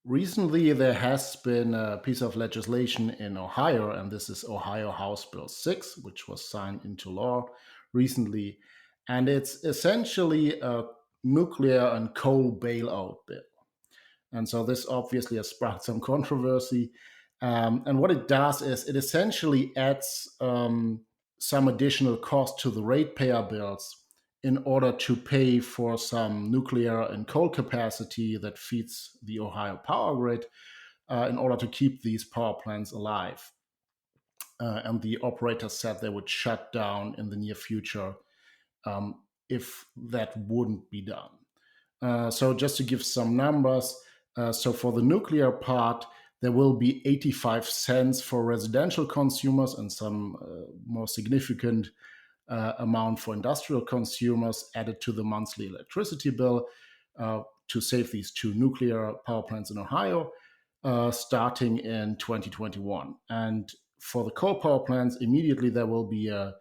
Recently, there has been a piece of legislation in Ohio, and this is Ohio House Bill 6, which was signed into law recently. And it's essentially a nuclear and coal bailout bill. And so this obviously has sparked some controversy. And what it does is it essentially adds some additional cost to the ratepayer bills in order to pay for some nuclear and coal capacity that feeds the Ohio power grid in order to keep these power plants alive. And the operators said they would shut down in the near future if that wouldn't be done. So just to give some numbers, so for the nuclear part, there will be 85 cents for residential consumers and some more significant amount for industrial consumers added to the monthly electricity bill to save these two nuclear power plants in Ohio, starting in 2021. And for the coal power plants, immediately there will be a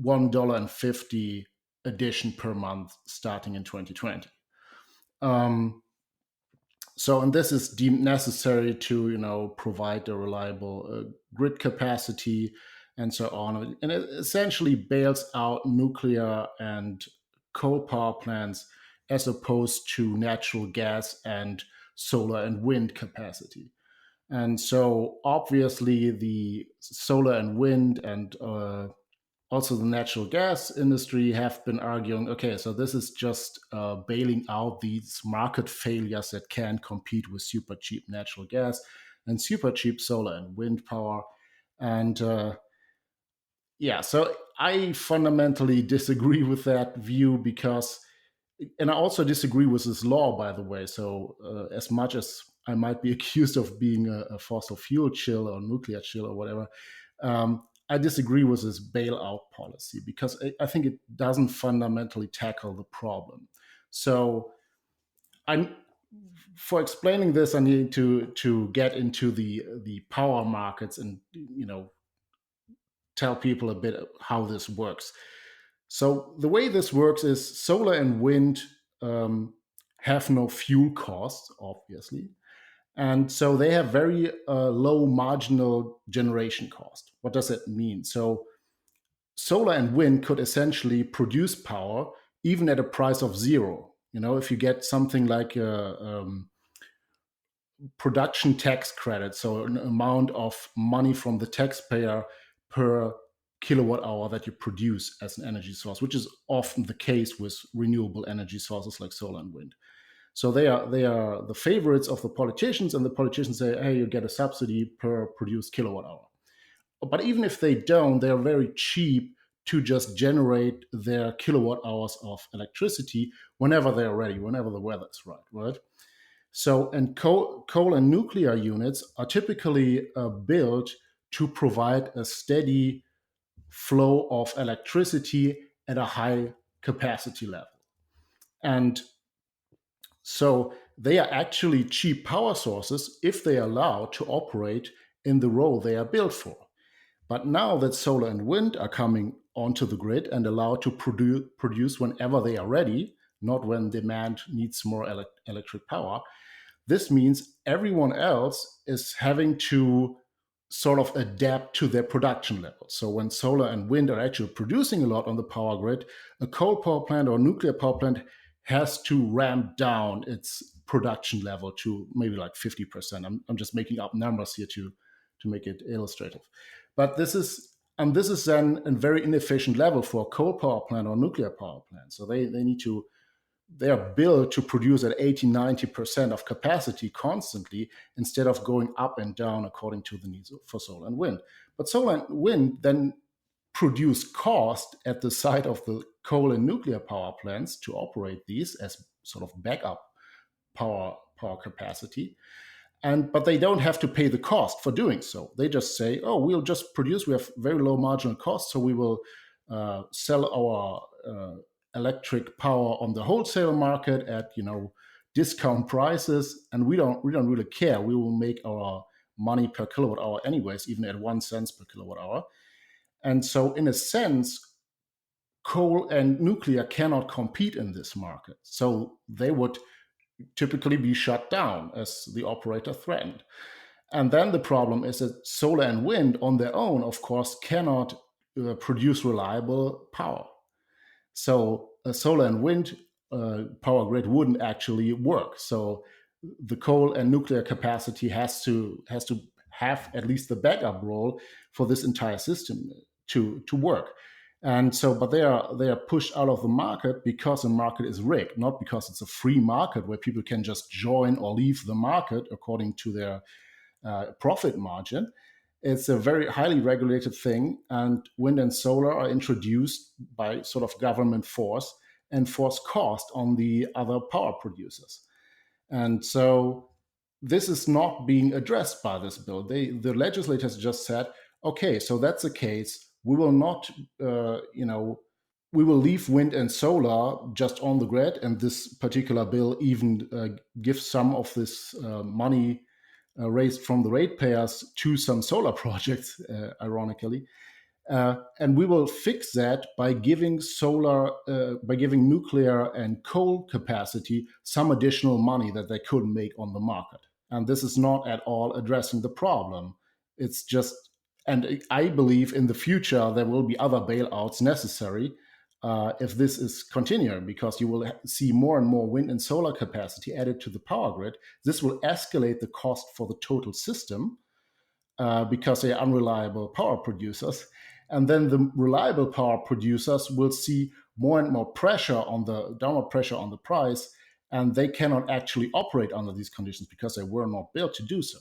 $1.50 addition per month starting in 2020. Um, and this is deemed necessary to, provide a reliable grid capacity and so on. And it essentially bails out nuclear and coal power plants as opposed to natural gas and solar and wind capacity. And so obviously the solar and wind and also the natural gas industry have been arguing, okay, so this is just bailing out these market failures that can compete with super cheap natural gas and super cheap solar and wind power. And yeah, so I fundamentally disagree with that view because, and I also disagree with this law, by the way. So as much as I might be accused of being a fossil fuel chill or nuclear chill or whatever, I disagree with this bailout policy because I think it doesn't fundamentally tackle the problem. So, I'm for explaining this, I need to get into the power markets and tell people a bit how this works. So the way this works is solar and wind um, have no fuel costs, obviously, and so they have very low marginal generation cost. What does it mean? So solar and wind could essentially produce power even at a price of zero. If you get something like a production tax credit, so an amount of money from the taxpayer per kilowatt hour that you produce as an energy source, which is often the case with renewable energy sources like solar and wind. So they are the favorites of the politicians, and the politicians say, "Hey, you get a subsidy per produced kilowatt hour." But even if they don't, they're very cheap to just generate their kilowatt hours of electricity whenever they're ready, whenever the weather's right, right? So, and coal and nuclear units are typically built to provide a steady flow of electricity at a high capacity level. And so they are actually cheap power sources if they are allowed to operate in the role they are built for. But now that solar and wind are coming onto the grid and allowed to produce whenever they are ready, not when demand needs more electric power, this means everyone else is having to sort of adapt to their production level. So when solar and wind are actually producing a lot on the power grid, a coal power plant or a nuclear power plant has to ramp down its production level to maybe like 50%. I'm just making up numbers here to make it illustrative. But this is then a very inefficient level for a coal power plant or nuclear power plant. So they are built to produce at 80, 90% of capacity constantly instead of going up and down according to the needs for solar and wind. But solar and wind then produce cost at the site of the coal and nuclear power plants to operate these as sort of backup power capacity. But they don't have to pay the cost for doing so. They just say, "Oh, we'll just produce. We have very low marginal costs, so we will sell our electric power on the wholesale market at discount prices, and we don't really care. We will make our money per kilowatt hour anyways, even at 1 cent per kilowatt hour." And so, in a sense, coal and nuclear cannot compete in this market. So they would typically be shut down as the operator threatened. And then the problem is that solar and wind on their own, of course, cannot produce reliable power. So a solar and wind power grid wouldn't actually work. So the coal and nuclear capacity has to have at least the backup role for this entire system to work. And so, but they are pushed out of the market because the market is rigged, not because it's a free market where people can just join or leave the market according to their profit margin. It's a very highly regulated thing, and wind and solar are introduced by sort of government force and force cost on the other power producers. And so this is not being addressed by this bill. The legislators just said, okay, so that's the case. We will not, we will leave wind and solar just on the grid. And this particular bill even gives some of this money raised from the ratepayers to some solar projects, ironically. And we will fix that by giving by giving nuclear and coal capacity some additional money that they couldn't make on the market. And this is not at all addressing the problem. It's just, and I believe in the future there will be other bailouts necessary if this is continuing, because you will see more and more wind and solar capacity added to the power grid. This will escalate the cost for the total system because they are unreliable power producers. And then the reliable power producers will see more and more pressure on the downward pressure on the price, and they cannot actually operate under these conditions because they were not built to do so.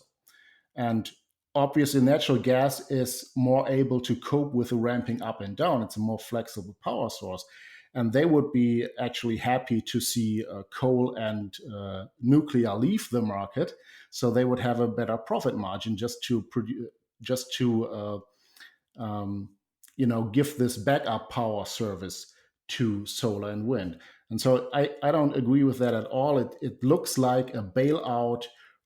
And obviously, natural gas is more able to cope with the ramping up and down. It's a more flexible power source. And they would be actually happy to see coal and nuclear leave the market, so they would have a better profit margin just to produce, just to give this backup power service to solar and wind. And so I don't agree with that at all. It looks like a bailout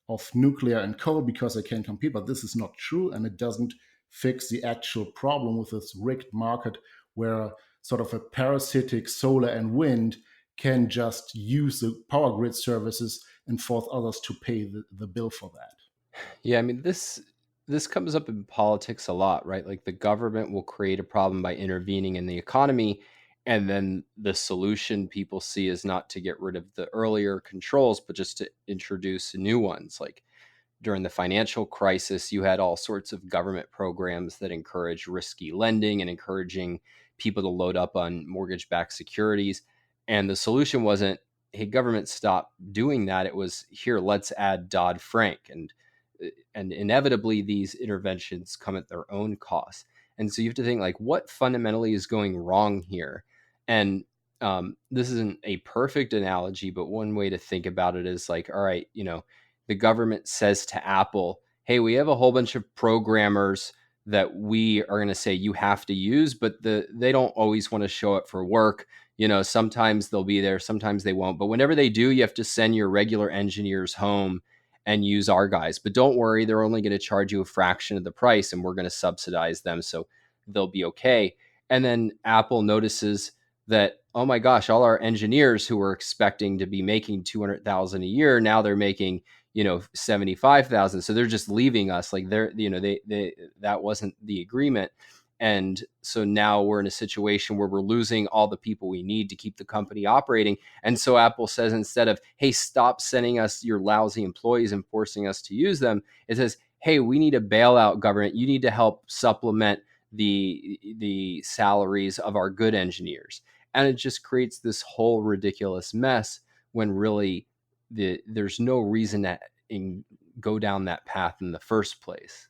of nuclear and coal because they can compete, but this is not true, and it doesn't fix the actual problem with this rigged market where sort of a parasitic solar and wind can just use the power grid services and force others to pay the bill for that. Yeah, I mean this comes up in politics a lot, right? Like the government will create a problem by intervening in the economy, and then the solution people see is not to get rid of the earlier controls, but just to introduce new ones. Like during the financial crisis, you had all sorts of government programs that encouraged risky lending and encouraging people to load up on mortgage backed securities. And the solution wasn't, hey, government, stop doing that. It was, here, let's add Dodd Frank. And inevitably, these interventions come at their own cost. And so you have to think, like, what fundamentally is going wrong here? And this isn't a perfect analogy, but one way to think about it is like, all right, the government says to Apple, hey, we have a whole bunch of programmers that we are going to say you have to use, but they don't always want to show up for work. Sometimes they'll be there, sometimes they won't. But whenever they do, you have to send your regular engineers home and use our guys. But don't worry, they're only going to charge you a fraction of the price and we're going to subsidize them. So they'll be okay. And then Apple notices that, oh my gosh, all our engineers who were expecting to be making 200,000 a year, now they're making 75,000. So they're just leaving us. Like they that wasn't the agreement. And so now we're in a situation where we're losing all the people we need to keep the company operating. And so Apple says, instead of, hey, stop sending us your lousy employees and forcing us to use them, it says, hey, we need a bailout, government. You need to help supplement the salaries of our good engineers. And it just creates this whole ridiculous mess when really there's no reason to go down that path in the first place.